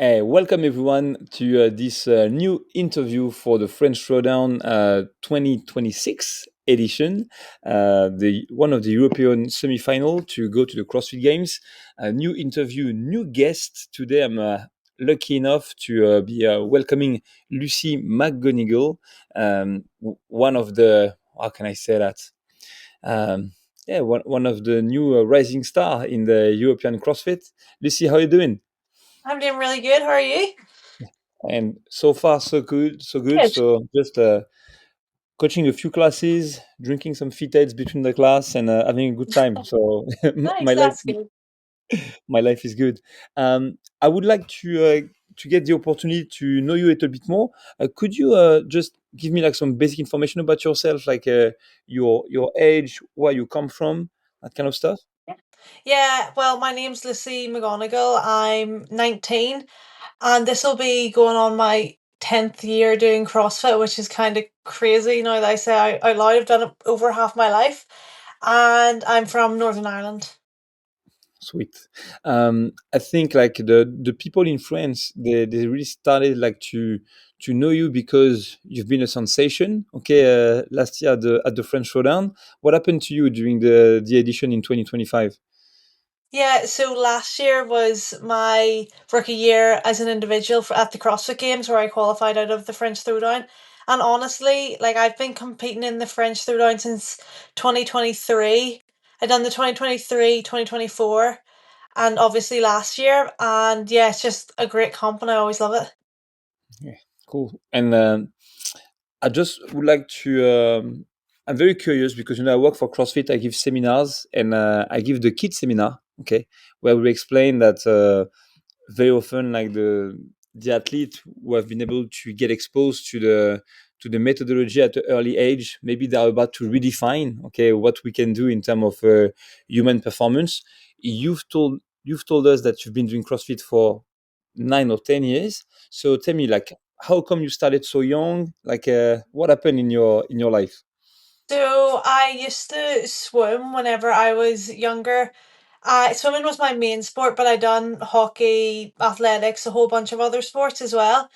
Hey, welcome everyone to this new interview for the French Throwdown 2026 edition, the one of the European semi-final to go to the CrossFit Games. A new interview, new guest. Today I'm lucky enough to be welcoming Lucy Mcgonigle, one of the, how can I say that? Um, yeah, one of the new rising star in the European CrossFit. Lucy, how are you doing? I'm doing really good. How are you? And so far so good, so good. Good. So just coaching a few classes, drinking some Fitaids between the class, and having a good time. So Nice, my life, that's good. my life is good. I would like to get the opportunity to know you a little bit more. Could you just give me like some basic information about yourself, like your age, where you come from, that kind of stuff? Yeah, well, my name's Lucy McGonigle. I'm 19, and this will be going on my 10th year doing CrossFit, which is kind of crazy now that I say out loud. I've done it over half my life, and I'm from Northern Ireland. Sweet. I think like the people in France, they really started like to know you because you've been a sensation. Okay, last year at the French Showdown, what happened to you during the edition in 2025? Yeah, so last year was my rookie year as an individual at the CrossFit Games where I qualified out of the French Throwdown. And honestly, like I've been competing in the French Throwdown since 2023. I done the 2023, 2024, and obviously last year. And yeah, it's just a great comp and I always love it. Yeah, cool. And I just would like to. I'm very curious because I work for CrossFit. I give seminars and I give the kids seminar. Okay, where we explain that. Very often like the athlete who have been able to get exposed to the methodology at an early age, maybe they're about to redefine okay what we can do in terms of human performance. You've told us that you've been doing CrossFit for 9 or 10 years. So tell me, like, how come you started so young? Like, what happened in your life? So I used to swim whenever I was younger. Swimming was my main sport, but I done hockey, athletics, a whole bunch of other sports as well.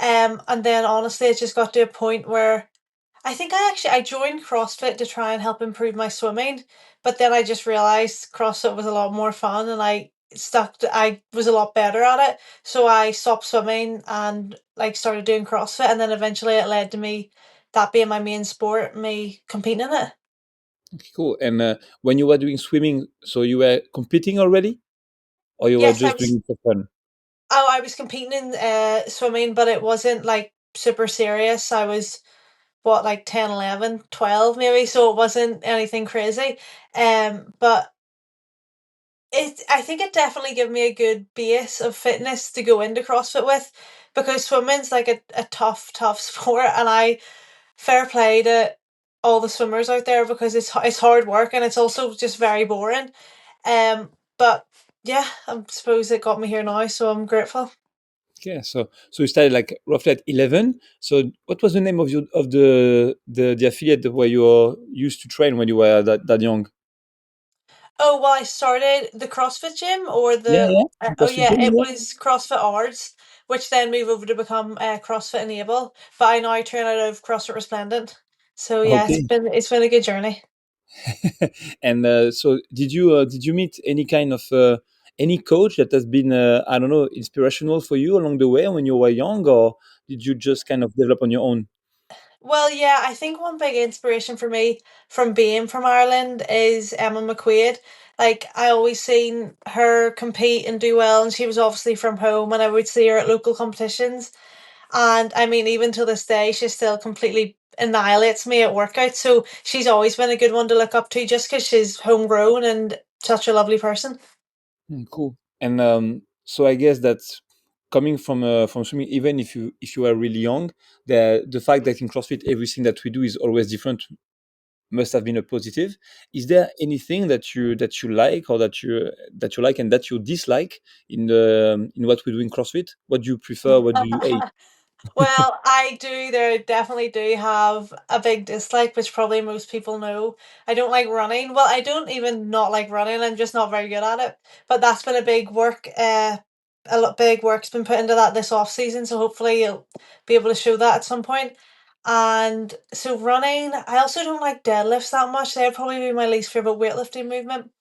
And then honestly, it just got to a point where I think I joined CrossFit to try and help improve my swimming, but then I just realized CrossFit was a lot more fun and I was a lot better at it. So I stopped swimming and like started doing CrossFit and then eventually it led to me that being my main sport, me competing in it. Okay, cool. And when you were doing swimming, so you were competing already, or you were Yes, I just was doing it for fun? I was competing in swimming, but it wasn't like super serious. I was what like 10, 11, 12, maybe, so it wasn't anything crazy. But I think it definitely gave me a good base of fitness to go into CrossFit with because swimming's like a tough sport and I fair play to all the swimmers out there because it's hard work and it's also just very boring. But yeah, I suppose it got me here now, so I'm grateful. Yeah, so you started like roughly at 11. So what was the name of your of the affiliate where you used to train when you were that young? Oh, well, I started the CrossFit gym or Yeah, the yeah. oh CrossFit yeah, Games, it yeah. was CrossFit Arts, which then moved over to become CrossFit Enable. But I now train out of CrossFit Resplendent. So yeah, Okay. it's been a good journey. And so did you meet any kind of any coach that has been I don't know inspirational for you along the way when you were young, or did you just kind of develop on your own? Well, yeah, I think one big inspiration for me from being from Ireland is Emma McQuaid. Like I always seen her compete and do well, and she was obviously from home, and I would see her at local competitions. And I mean, even to this day, she still completely annihilates me at workouts. So she's always been a good one to look up to just because she's homegrown and such a lovely person. Cool. And so I guess that coming from swimming, even if you are really young, the fact that in CrossFit everything that we do is always different must have been a positive. Is there anything that you like, or that you like and that you dislike in what we do in CrossFit? What do you prefer? What do you hate? Well, I do. There definitely do have a big dislike, which probably most people know. I don't like running. Well, I don't even not like running. I'm just not very good at it. But that's been a big work. a lot big work's been put into that this off season, so hopefully you'll be able to show that at some point. And so running, I also don't like deadlifts that much. They'd probably be my least favorite weightlifting movement.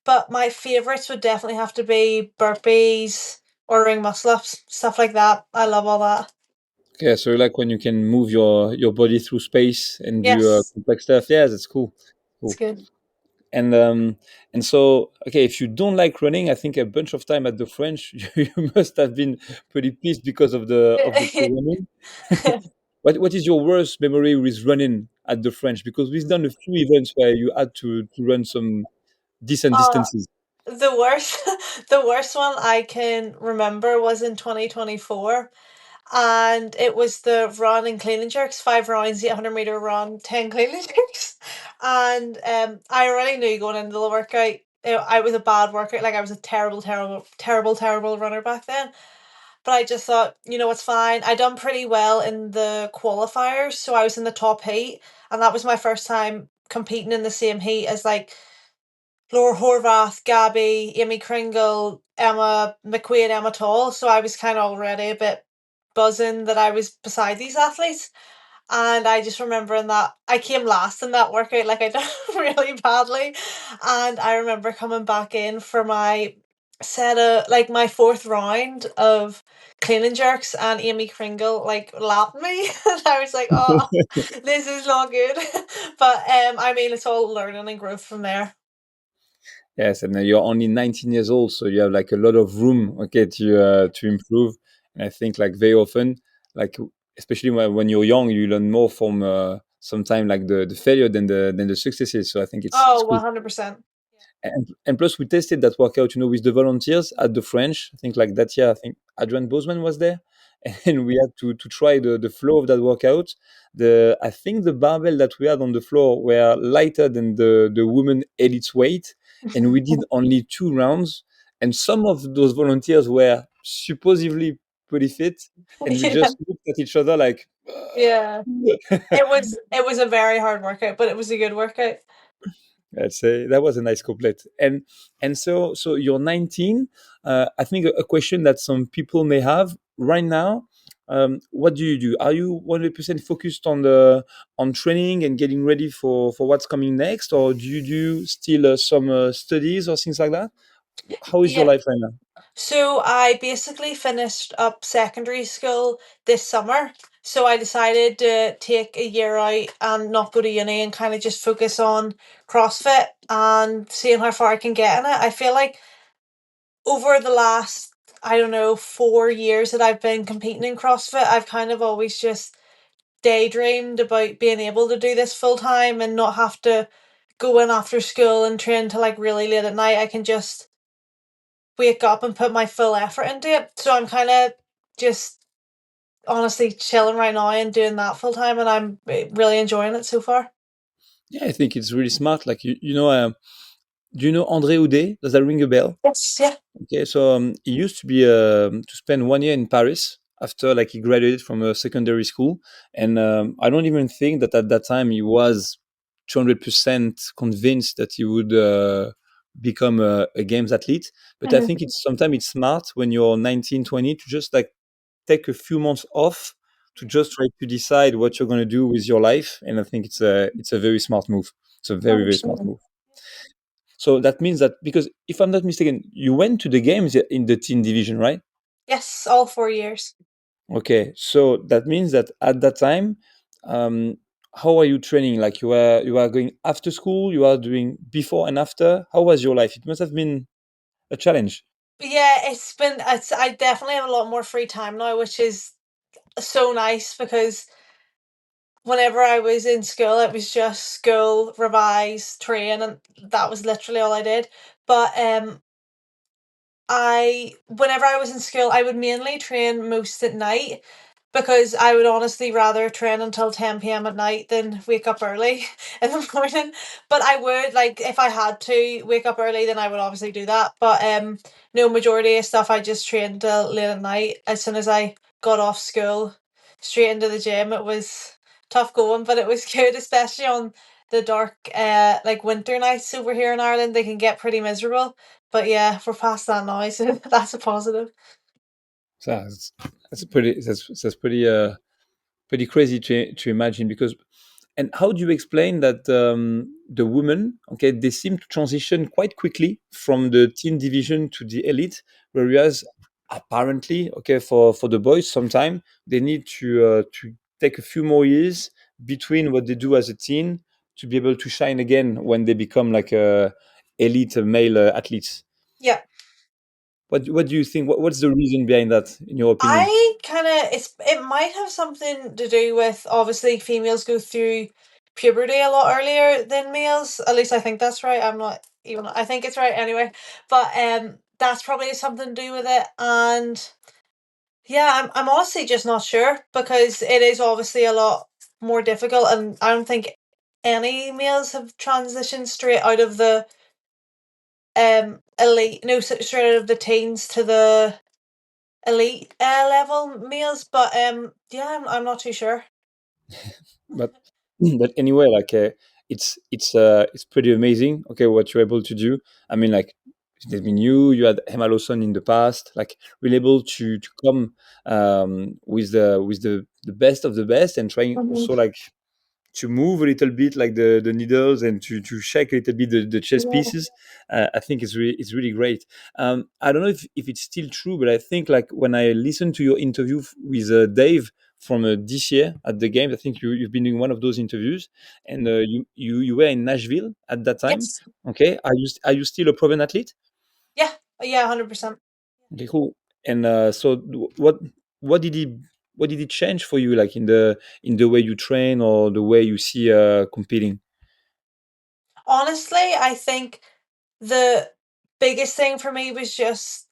But my favorites would definitely have to be burpees or ring muscle ups, stuff like that. I love all that. Okay, so like when you can move your body through space and do Yes, complex stuff. Yeah, that's cool. it's Cool. good. And so okay, if you don't like running, I think a bunch of time at the French, you must have been pretty pissed because of the poor running. What is your worst memory with running at the French? Because we've done a few events where you had to run some decent uh, distances. the worst, the worst one I can remember was in 2024, and it was the run and clean and jerks, 5 rounds, 800-meter run, 10 clean and jerks. And I already knew going into the workout, I was a bad worker. Like I was a terrible, terrible, terrible, terrible runner back then. But I just thought, it's fine. I done pretty well in the qualifiers, so I was in the top heat, and that was my first time competing in the same heat as like Laura Horvath, Gabby, Amy Kringle, Emma McQuaid, Emma Tall. So I was kind of already a bit buzzing that I was beside these athletes. And I just remembering that I came last in that workout, like I done really badly. And I remember coming back in for my like my fourth round of clean and jerks, and Amy Kringle like lapped me. And I was like, oh, this is not good. But I mean, it's all learning and growth from there. Yes, and you're only 19 years old, so you have like a lot of room, okay, to improve. And I think like very often, like especially when you're young, you learn more from sometime like the failure than the successes. So I think it's Oh, cool. 100%. And plus we tested that workout, with the volunteers at the French. I think like that year, I think Adrian Bozeman was there, and we had to try the flow of that workout. I think the barbell that we had on the floor were lighter than the woman elite's weight, and we did only 2 rounds. And some of those volunteers were supposedly pretty fit, and we Yeah. just looked at each other like. Yeah. It was a very hard workout, but it was a good workout. Let's say that was a nice couplet. And so you're 19. I think a question that some people may have right now. What do you do? Are you 100% focused on training and getting ready for what's coming next, or do you do still some studies or things like that? How is your Yeah. life right now? So I basically finished up secondary school this summer. So I decided to take a year out and not go to uni and kind of just focus on CrossFit and seeing how far I can get in it. I feel like over the last, I don't know, 4 years that I've been competing in CrossFit, I've kind of always just daydreamed about being able to do this full time and not have to go in after school and train till like really late at night. I can just wake up and put my full effort into it. So I'm kind of just honestly chilling right now and doing that full time, and I'm really enjoying it so far. Yeah, I think it's really smart. Like do you know André Houdet? Does that ring a bell? Yes, yeah. Okay, so he used to be to spend 1 year in Paris after like he graduated from a secondary school, and I don't even think that at that time he was 200% convinced that he would become a games athlete. But I think Mhm. it's sometimes it's smart when you're 19, 20 to just like take a few months off to just try to decide what you're going to do with your life, and I think it's a very smart move. It's a very very smart 100%. move. So that means that because if I'm not mistaken, you went to the games in the teen division, right? Yes, all 4 years. Okay, so that means that at that time, um, how are you training? Like you are going after school, you are doing before and after. How was your life? It must have been a challenge. Yeah, I definitely have a lot more free time now, which is so nice because whenever I was in school, it was just school, revise, train, and that was literally all I did. But whenever I was in school, I would mainly train most at night because I would honestly rather train until 10 p.m. at night than wake up early in the morning. But I would, like, if I had to wake up early, then I would obviously do that. But no, majority of stuff I just trained till late at night. As soon as I got off school, straight into the gym. It was tough going, but it was good, especially on the dark, like winter nights over here in Ireland. They can get pretty miserable. But yeah, we're past that now, so that's a positive. So that's pretty crazy to imagine because. And how do you explain that the women, okay, they seem to transition quite quickly from the teen division to the elite, whereas apparently, okay, for the boys, sometime they need to take a few more years between what they do as a teen to be able to shine again when they become like elite male athletes. Yeah. What do you think? What's the reason behind that, in your opinion? I kind of it might have something to do with obviously females go through puberty a lot earlier than males. At least I think that's right. I'm not even I think it's right anyway. But that's probably something to do with it. And yeah, I'm honestly just not sure because it is obviously a lot more difficult and I don't think any males have transitioned straight out of the elite no straight out of the teens to the elite level males, but yeah, I'm not too sure. but but anyway, like it's pretty amazing, okay, what you're able to do. I mean, like, there's been you had Emma Lawson in the past, like really able to come with the best of the best, and trying Mhm. also like to move a little bit like the needles, and to shake a little bit the chess Yeah. pieces. I think it's really great. I don't know if it's still true, but I think like when I listened to your interview with Dave from this year at the games, I think you've been doing one of those interviews, and you were in Nashville at that time. Yes. Okay, are you still a proven athlete? Yeah. Yeah. 100%. Okay, cool. And so what did it change for you, like in the way you train or the way you see competing? Honestly, I think the biggest thing for me was just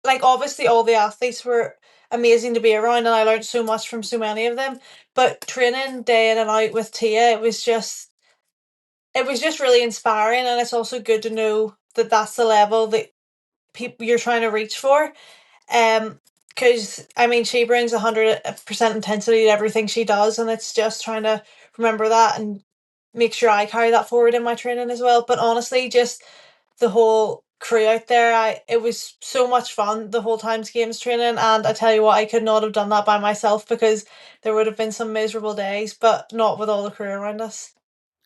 like obviously all the athletes were amazing to be around, and I learned so much from so many of them. But training day in and out with Tia, it was just really inspiring, and it's also good to know that that's the level that people you're trying to reach for. Because I mean, she brings 100% intensity to everything she does, and it's just trying to remember that and make sure I carry that forward in my training as well. But honestly, just the whole crew out there, it was so much fun the whole times games training, and I tell you what, I could not have done that by myself because there would have been some miserable days, but not with all the crew around us.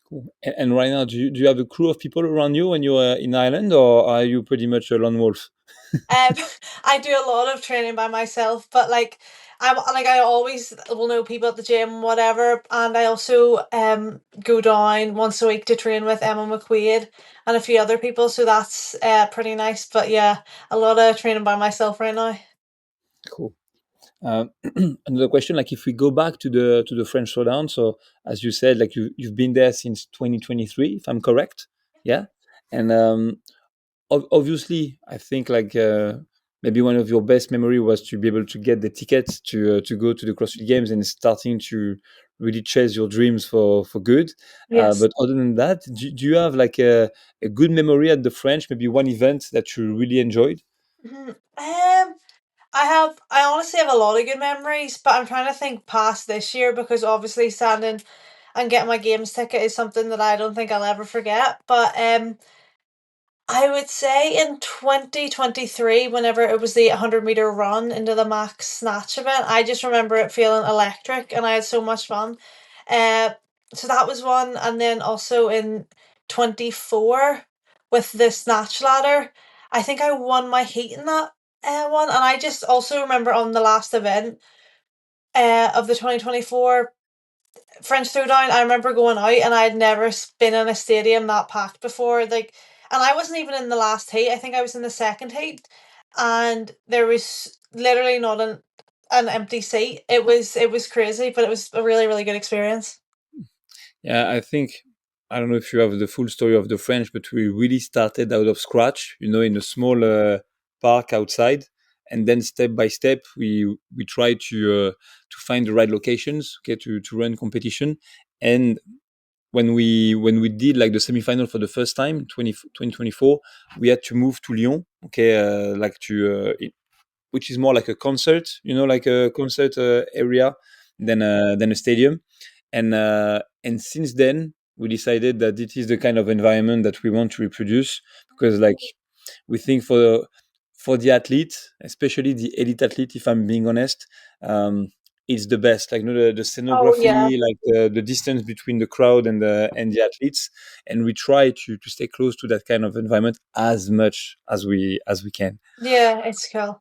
Cool. And right now, do you have a crew of people around you when you're in Ireland, or are you pretty much a lone wolf? Um, I do a lot of training by myself, but I always will know people at the gym, whatever, and I also go down once a week to train with Emma McQuaid and a few other people, so that's pretty nice. But yeah, a lot of training by myself right now. Cool. Um, Another question, like if we go back to the French Throwdown, so as you said, like you've been there since 2023, if I'm correct, yeah, and obviously, I think like maybe one of your best memory was to be able to get the tickets to go to the CrossFit Games and starting to really chase your dreams for good. Yes. But other than that, do you have like a good memory at the French? Maybe one event that you really enjoyed? Mhm. I honestly have a lot of good memories, but I'm trying to think past this year because obviously standing and getting my games ticket is something that I don't think I'll ever forget. But I would say in 2023, whenever it was the 100-meter run into the max snatch event, I just remember it feeling electric and I had so much fun. Uh, so that was one. And then also in 24 with the snatch ladder, I think I won my heat in that one. And I just also remember on the last event of the 2024 French Throwdown, I remember going out and I had never been in a stadium that packed before. And I wasn't even in the last heat. I think I was in the second heat, and there was literally not an empty seat. It was crazy, but it was a really really good experience. Yeah, I think I don't know if you have the full story of the French, but we really started out of scratch, in a small park outside, and then step by step we tried to find the right locations, okay, to run competition. And when we did like the semifinal for the first time, 2024, we had to move to Lyon, okay, like which is more like a concert, like a concert area than a stadium. And since then, we decided that it is the kind of environment that we want to reproduce, because like we think for the athlete, especially the elite athlete, if I'm being honest, um, it's the best. Like, you know, the Oh yeah, scenography, like the distance between the crowd and the athletes, and we try to stay close to that kind of environment as much as we can. yeah, it's cool.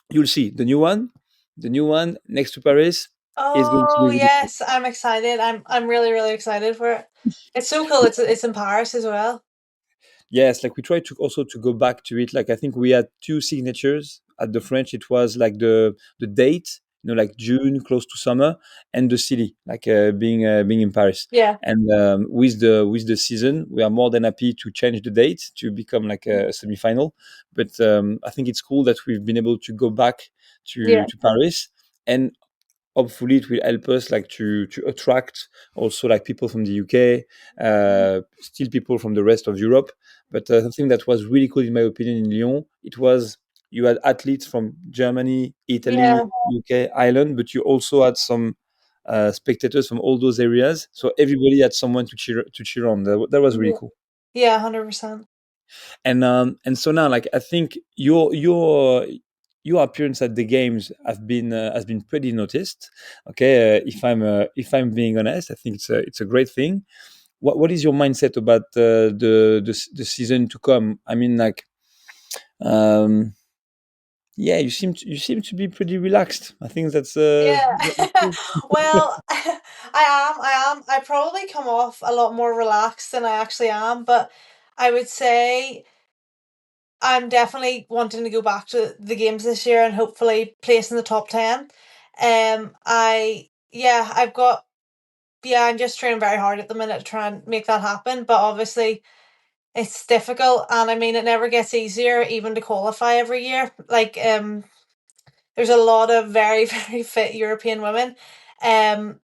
You'll see the new one next to Paris is going to be Oh really cool. yes, I'm excited. I'm really really excited for it. It's so cool. It's in Paris as well. Yes, like we try to also to go back to it. Like I think we had two signatures at the French. It was like the date, you know, like June, close to summer, and the city, like being in Paris. Yeah. And with the season, we are more than happy to change the date to become like a semi-final. But I think it's cool that we've been able to go back Yeah. to Paris, and hopefully it will help us like to attract also like people from the UK, still people from the rest of Europe. But something that was really cool in my opinion in Lyon, it was you had athletes from Germany, Italy, Yeah. UK, Ireland, but you also had some spectators from all those areas. So everybody had someone to cheer on. That was really Yeah. cool. Yeah, 100%. And so now like I think your appearance at the games has been pretty noticed. Okay, if I'm being honest, I think it's a great thing. What is your mindset about the season to come? I mean, like, um yeah, you seem to be pretty relaxed. I think Yeah. that's cool. Well, I am. I probably come off a lot more relaxed than I actually am, but I would say I'm definitely wanting to go back to the games this year and hopefully place in the top 10. I've got, yeah, I'm just training very hard at the minute to try and make that happen, but obviously it's difficult, and I mean, it never gets easier even to qualify every year. There's a lot of very, very fit European women.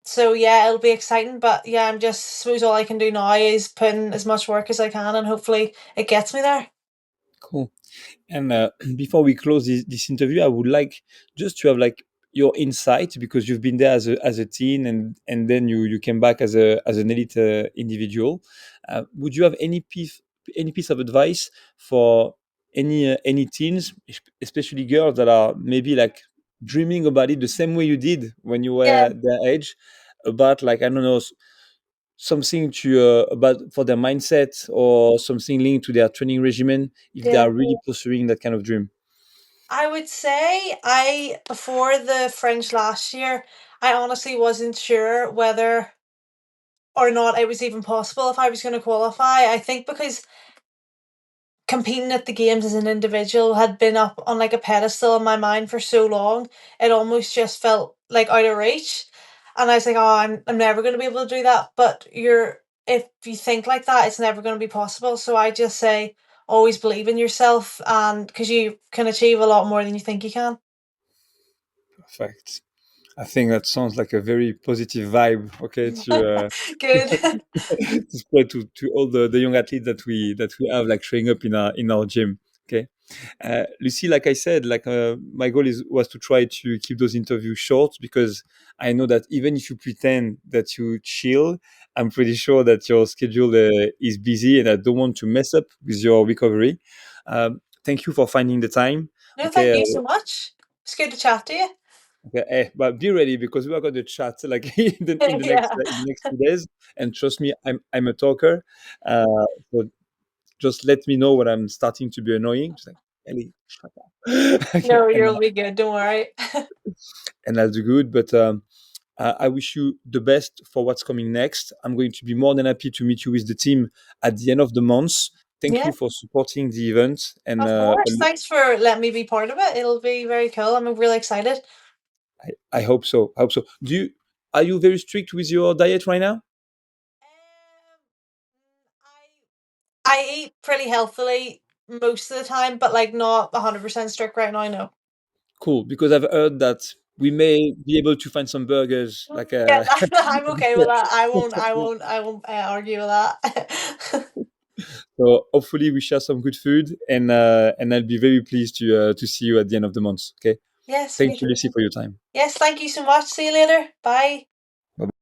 So yeah, it'll be exciting, but yeah, I'm just suppose all I can do now is put in as much work as I can, and hopefully it gets me there. Cool. And before we close this interview, I would like just to have like your insight because you've been there as a teen and then you came back as an elite individual. Would you have any piece of advice for any teens, especially girls that are maybe like dreaming about it the same way you did when you Yeah, were their age, about like I don't know something to about for their mindset or something linked to their training regimen if they yeah. are really pursuing that kind of dream. I would say I before the French last year, I honestly wasn't sure whether or not it was even possible if I was going to qualify. I think because competing at the games as an individual had been up on like a pedestal in my mind for so long, it almost just felt like out of reach. And I was like, oh, I'm never going to be able to do that. But if you think like that, it's never going to be possible. So I just say, always believe in yourself, and because you can achieve a lot more than you think you can. Perfect. I think that sounds like a very positive vibe. Okay, Good. to spread to all the young athletes that we have like showing up in our gym. Okay. Lucy, like I said, like my goal was to try to keep those interviews short because I know that even if you pretend that you chill, I'm pretty sure that your schedule is busy, and I don't want to mess up with your recovery. Thank you for finding the time. No, Okay, thank you so much. It's good to chat to you. okay, but be ready because we are going to chat like Yeah. in the next 2 days. And trust me, I'm a talker. Uh, so just let me know when I'm starting to be annoying. Just like, Ellie, shut up. Okay, No, you'll be good. Don't worry. and I'll do good. But I wish you the best for what's coming next. I'm going to be more than happy to meet you with the team at the end of the month. Thank Yeah. you for supporting the event, Of course. Thanks for letting me be part of it. It'll be very cool. I'm really excited. I hope so. I hope so. Are you very strict with your diet right now? I eat pretty healthily most of the time, but like not 100% strict right now, no. Cool, because I've heard that we may be able to find some burgers like Yeah, I'm okay with that. I won't argue with that. so hopefully we share some good food and I'll be very pleased to see you at the end of the month. Okay. Yes, Thank me you, too. Lucy, for your time. Yes, thank you so much. See you later. Bye.